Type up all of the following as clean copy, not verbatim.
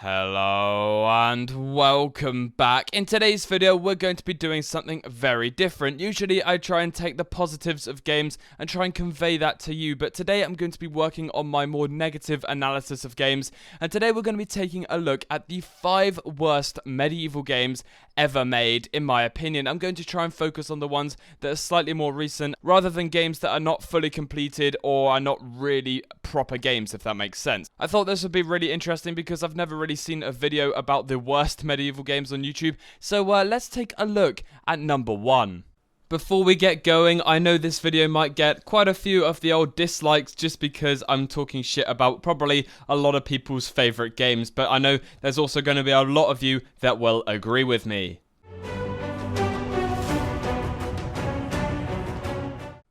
Hello and welcome back. In today's video, we're going to be doing something very different. Usually, I try and take the positives of games and try and convey that to you, but today I'm going to be working on my more negative analysis of games, and today we're going to be taking a look at the 5 worst medieval games ever made, in my opinion. I'm going to try and focus on the ones that are slightly more recent, rather than games that are not fully completed or are not really proper games, if that makes sense. I thought this would be really interesting because I've never really seen a video about the worst medieval games on YouTube, so let's take a look at number 1. Before we get going, I know this video might get quite a few of the old dislikes just because I'm talking shit about probably a lot of people's favorite games, but I know there's also going to be a lot of you that will agree with me.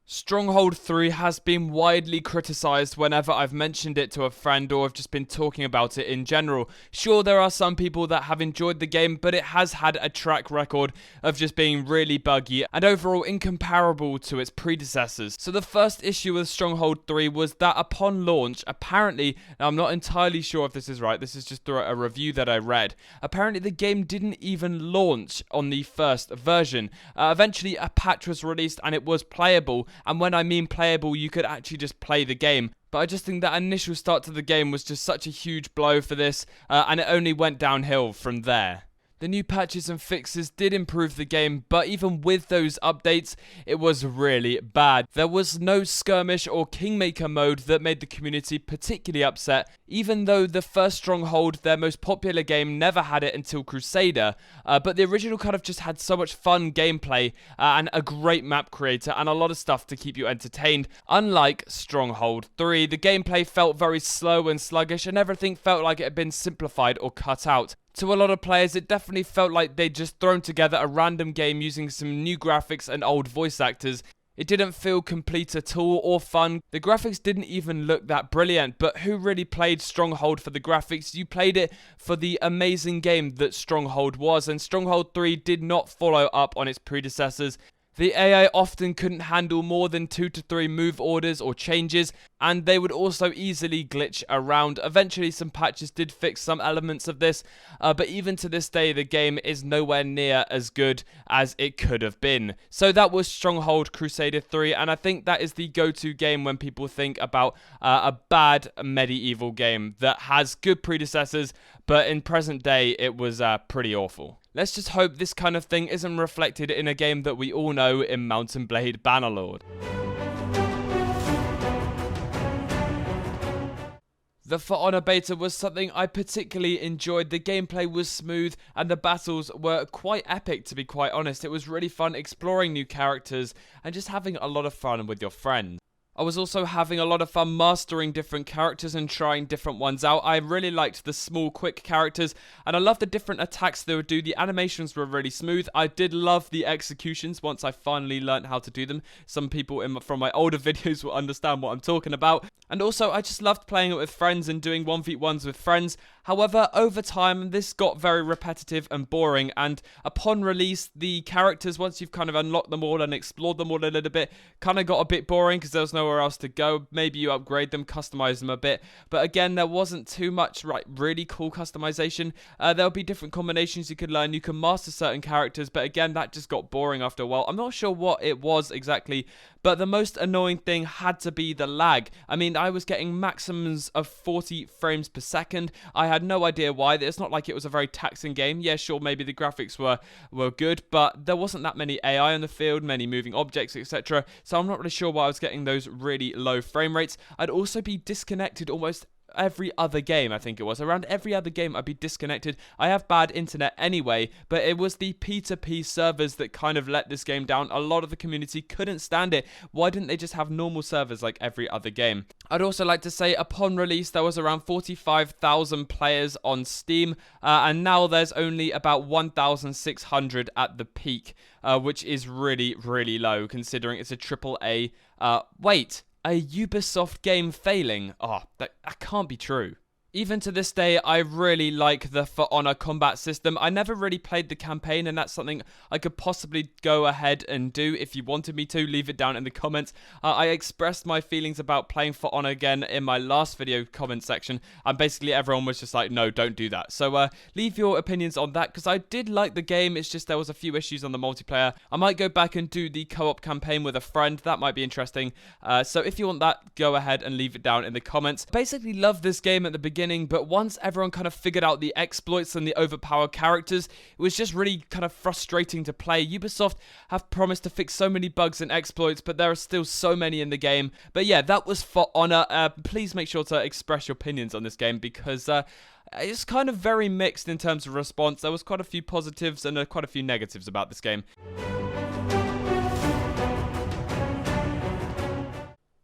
Stronghold 3 has been widely criticised whenever I've mentioned it to a friend or I've just been talking about it in general. Sure, there are some people that have enjoyed the game, but it has had a track record of just being really buggy and overall incomparable to its predecessors. So the first issue with Stronghold 3 was that upon launch, apparently, now I'm not entirely sure if this is right, this is just through a review that I read, apparently the game didn't even launch on the first version. Eventually a patch was released and it was playable. And when I mean playable, you could actually just play the game. But I just think that initial start to the game was just such a huge blow for this, and it only went downhill from there. The new patches and fixes did improve the game, but even with those updates, it was really bad. There was no skirmish or kingmaker mode that made the community particularly upset, even though the first Stronghold, their most popular game, never had it until Crusader. But the original kind of just had so much fun gameplay and a great map creator and a lot of stuff to keep you entertained. Unlike Stronghold 3, the gameplay felt very slow and sluggish and everything felt like it had been simplified or cut out. To a lot of players, it definitely felt like they'd just thrown together a random game using some new graphics and old voice actors. It didn't feel complete at all or fun. The graphics didn't even look that brilliant, but who really played Stronghold for the graphics? You played it for the amazing game that Stronghold was, and Stronghold 3 did not follow up on its predecessors. The AI often couldn't handle more than 2 to 3 move orders or changes, and they would also easily glitch around. Eventually, some patches did fix some elements of this, but even to this day, the game is nowhere near as good as it could have been. So that was Stronghold Crusader 3, and I think that is the go-to game when people think about a bad medieval game that has good predecessors, but in present day, it was pretty awful. Let's just hope this kind of thing isn't reflected in a game that we all know in Mount & Blade Bannerlord. The For Honor beta was something I particularly enjoyed. The gameplay was smooth and the battles were quite epic, to be quite honest. It was really fun exploring new characters and just having a lot of fun with your friends. I was also having a lot of fun mastering different characters and trying different ones out. I really liked the small, quick characters, and I loved the different attacks they would do. The animations were really smooth. I did love the executions once I finally learned how to do them. Some people from my older videos will understand what I'm talking about. And also, I just loved playing it with friends and doing 1v1s with friends. However, over time, this got very repetitive and boring, and upon release, the characters, once you've kind of unlocked them all and explored them all a little bit, kind of got a bit boring because there was nowhere else to go. Maybe you upgrade them, customize them a bit, but again, there wasn't too much really cool customization. There'll be different combinations you could learn. You can master certain characters, but again, that just got boring after a while. I'm not sure what it was exactly, but the most annoying thing had to be the lag. I mean, I was getting maximums of 40 frames per second. I had no idea why. It's not like it was a very taxing game. Yeah, sure, maybe the graphics were good, but there wasn't that many AI on the field, many moving objects, etc. So I'm not really sure why I was getting those really low frame rates. I'd also be disconnected almost every other game. I think it was around every other game I'd be disconnected. I have bad internet anyway, but it was the P2P servers that kind of let this game down. A lot of the community couldn't stand it. Why didn't they just have normal servers like every other game? I'd also like to say upon release there was around 45,000 players on Steam, and now there's only about 1,600 at the peak, which is really, really low considering it's a AAA. Wait, a Ubisoft game failing? Oh, that can't be true. Even to this day, I really like the For Honor combat system. I never really played the campaign, and that's something I could possibly go ahead and do if you wanted me to. Leave it down in the comments. I expressed my feelings about playing For Honor again in my last video comment section, and basically everyone was just like, no, don't do that. So leave your opinions on that, because I did like the game. It's just there was a few issues on the multiplayer. I might go back and do the co-op campaign with a friend. That might be interesting. So if you want that, go ahead and leave it down in the comments. Basically love this game at the beginning, but once everyone kind of figured out the exploits and the overpowered characters, it was just really kind of frustrating to play. Ubisoft have promised to fix so many bugs and exploits, but there are still so many in the game. But yeah, that was For Honor. Please make sure to express your opinions on this game, because it's kind of very mixed in terms of response. There was quite a few positives and quite a few negatives about this game.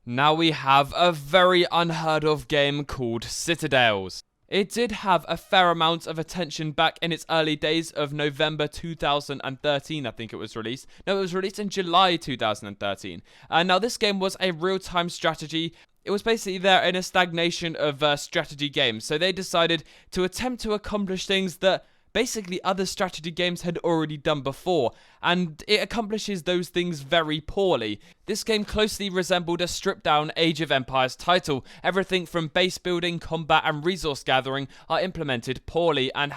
Now we have a very unheard of game called CITADELS. It did have a fair amount of attention back in its early days of November 2013, I think it was released. No, it was released in July 2013. Now this game was a real-time strategy. It was basically there in a stagnation of strategy games. So they decided to attempt to accomplish things that basically other strategy games had already done before, and it accomplishes those things very poorly. This game closely resembled a stripped-down Age of Empires title. Everything from base building, combat, and resource gathering are implemented poorly and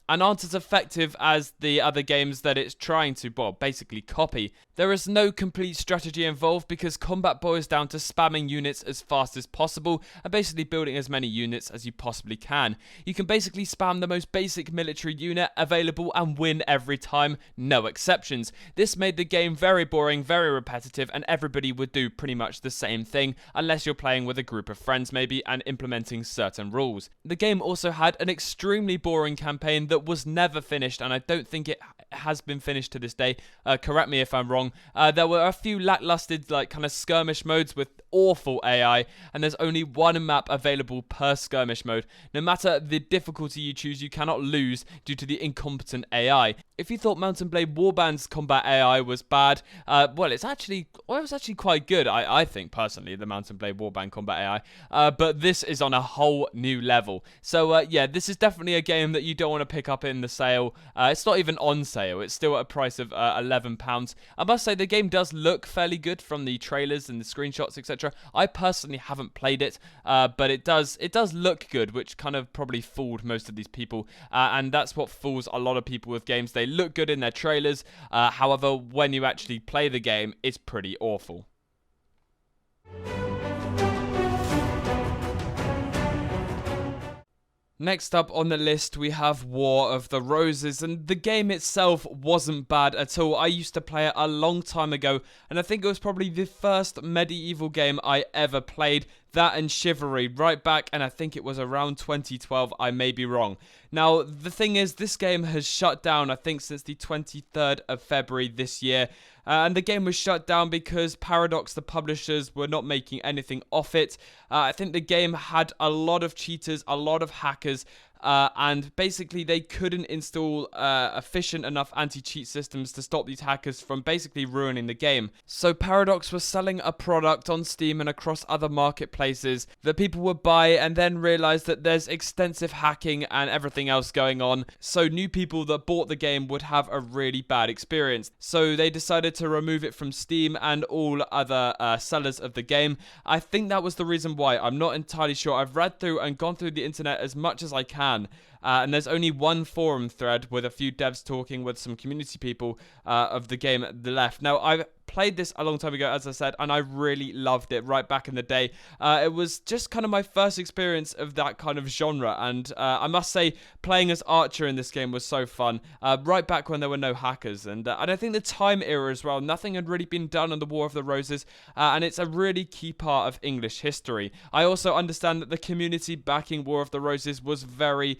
aren't as effective as the other games that it's trying to, well, basically copy. There is no complete strategy involved, because combat boils down to spamming units as fast as possible and basically building as many units as you possibly can. You can basically spam the most basic military unit available and win every time, no exceptions. This made the game very boring, very repetitive, and everybody would do pretty much the same thing, unless you're playing with a group of friends maybe and implementing certain rules. The game also had an extremely boring campaign that was never finished, and I don't think it has been finished to this day. Correct me if I'm wrong. There were a few lackluster kind of skirmish modes with awful AI, and there's only one map available per skirmish mode. No matter the difficulty you choose, you cannot lose due to the incompetent AI. If you thought Mount & Blade Warband's combat AI was bad, well, it was actually quite good, I think, personally, the Mount & Blade Warband combat AI, but this is on a whole new level. So, yeah, this is definitely a game that you don't want to pick up in the sale. It's not even on sale. It's still at a price of £11. I must say, the game does look fairly good from the trailers and the screenshots, etc. I personally haven't played it, but it does look good, which kind of probably fooled most of these people, and that's what fools a lot of people with games. They look good in their trailers, however, when you actually play the game, it's pretty awful. Next up on the list, we have War of the Roses, and the game itself wasn't bad at all. I used to play it a long time ago, and I think it was probably the first medieval game I ever played. That and Chivalry, right back, and I think it was around 2012, I may be wrong. Now, the thing is, this game has shut down, I think, since the 23rd of February this year. And the game was shut down because Paradox, the publishers, were not making anything off it. I think the game had a lot of cheaters, a lot of hackers, and basically they couldn't install efficient enough anti-cheat systems to stop these hackers from basically ruining the game. So Paradox was selling a product on Steam and across other marketplaces that people would buy, and then realize that there's extensive hacking and everything else going on, so new people that bought the game would have a really bad experience. So they decided to remove it from Steam and all other sellers of the game. I think that was the reason why. I'm not entirely sure. I've read through and gone through the internet as much as I can. And there's only one forum thread with a few devs talking with some community people of the game left. Now, I've played this a long time ago, as I said, and I really loved it right back in the day. It was just kind of my first experience of that kind of genre, and I must say, playing as Archer in this game was so fun, right back when there were no hackers, and I think the time era as well, nothing had really been done on the War of the Roses, and it's a really key part of English history. I also understand that the community backing War of the Roses was very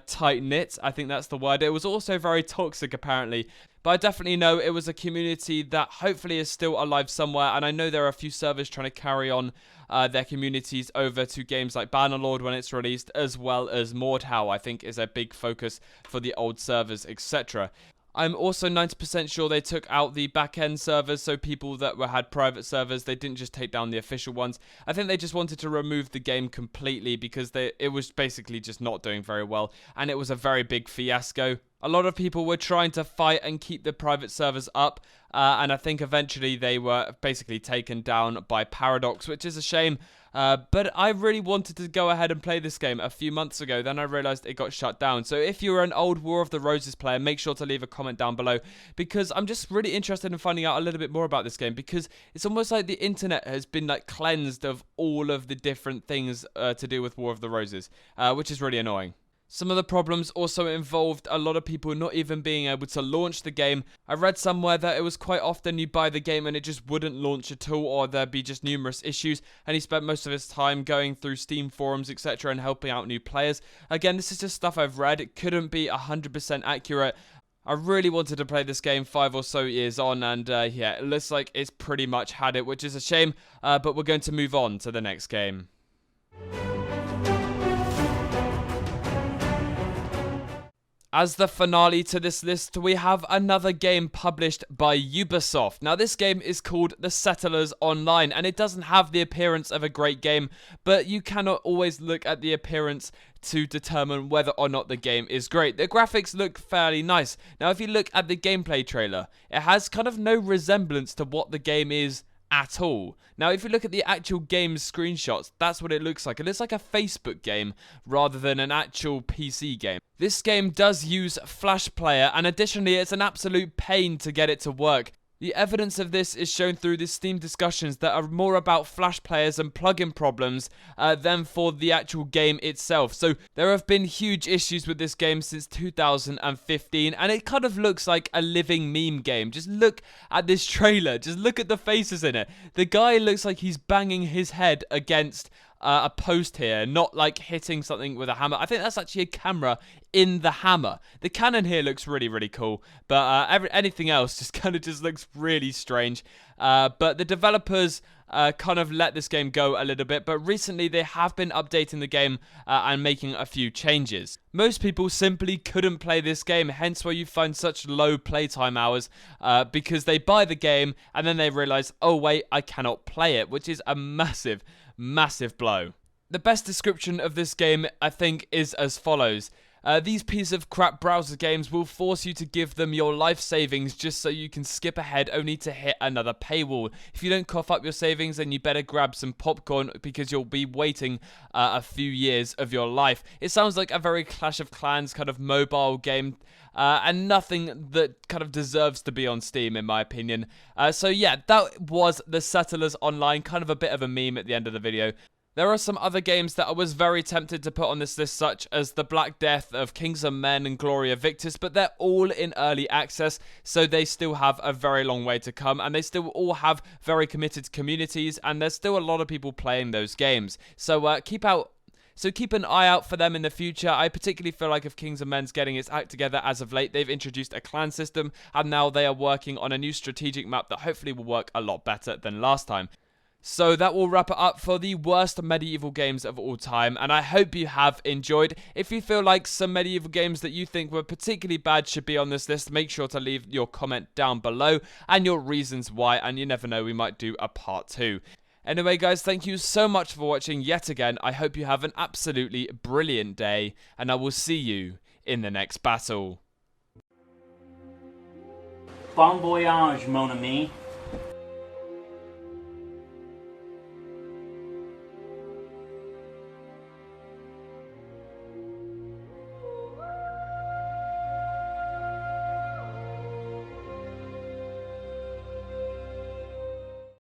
tight-knit, I think that's the word. It was also very toxic, apparently. But I definitely know it was a community that hopefully is still alive somewhere, and I know there are a few servers trying to carry on their communities over to games like Bannerlord when it's released, as well as Mordhau, I think, is a big focus for the old servers, etc. I'm also 90% sure they took out the back-end servers, so people that had private servers, they didn't just take down the official ones. I think they just wanted to remove the game completely because it was basically just not doing very well, and it was a very big fiasco. A lot of people were trying to fight and keep the private servers up, and I think eventually they were basically taken down by Paradox, which is a shame. But I really wanted to go ahead and play this game a few months ago. Then I realized it got shut down. So if you're an old War of the Roses player, make sure to leave a comment down below, because I'm just really interested in finding out a little bit more about this game, because it's almost like the internet has been like cleansed of all of the different things to do with War of the Roses, which is really annoying. Some of the problems also involved a lot of people not even being able to launch the game. I read somewhere that it was quite often you buy the game and it just wouldn't launch at all, or there'd be just numerous issues, and he spent most of his time going through Steam forums, etc., and helping out new players. Again, this is just stuff I've read. It couldn't be 100% accurate. I really wanted to play this game 5 or so years on, and yeah, it looks like it's pretty much had it, which is a shame, but we're going to move on to the next game. As the finale to this list, we have another game published by Ubisoft. Now, this game is called The Settlers Online, and it doesn't have the appearance of a great game, but you cannot always look at the appearance to determine whether or not the game is great. The graphics look fairly nice. Now, if you look at the gameplay trailer, it has kind of no resemblance to what the game is at all. Now, if you look at the actual game's screenshots, that's what it looks like. It looks like a Facebook game rather than an actual PC game. This game does use Flash Player, and additionally, it's an absolute pain to get it to work. The evidence of this is shown through the Steam discussions that are more about Flash players and plugin problems than for the actual game itself. So there have been huge issues with this game since 2015, and it kind of looks like a living meme game. Just look at this trailer. Just look at the faces in it. The guy looks like he's banging his head against a post here, not like hitting something with a hammer. I think that's actually a camera in the hammer. The cannon here looks really, really cool, but anything else just kind of just looks really strange. But the developers kind of let this game go a little bit, but recently they have been updating the game and making a few changes. Most people simply couldn't play this game, hence why you find such low playtime hours, because they buy the game and then they realize, oh wait, I cannot play it, which is a massive blow. The best description of this game, I think, is as follows. These piece of crap browser games will force you to give them your life savings just so you can skip ahead only to hit another paywall. If you don't cough up your savings, then you better grab some popcorn because you'll be waiting a few years of your life. It sounds like a very Clash of Clans kind of mobile game, and nothing that kind of deserves to be on Steam, in my opinion. So yeah, that was The Settlers Online, kind of a bit of a meme at the end of the video. There are some other games that I was very tempted to put on this list, such as The Black Death of Kings and Men and Gloria Victis, but they're all in early access, so they still have a very long way to come, and they still all have very committed communities, and there's still a lot of people playing those games. So keep an eye out for them in the future. I particularly feel like if Kings and Men's getting its act together as of late, they've introduced a clan system, and now they are working on a new strategic map that hopefully will work a lot better than last time. So that will wrap it up for the worst medieval games of all time, and I hope you have enjoyed. If you feel like some medieval games that you think were particularly bad should be on this list, make sure to leave your comment down below and your reasons why, and you never know, we might do a part 2. Anyway guys, thank you so much for watching yet again. I hope you have an absolutely brilliant day, and I will see you in the next battle. Bon voyage, mon ami.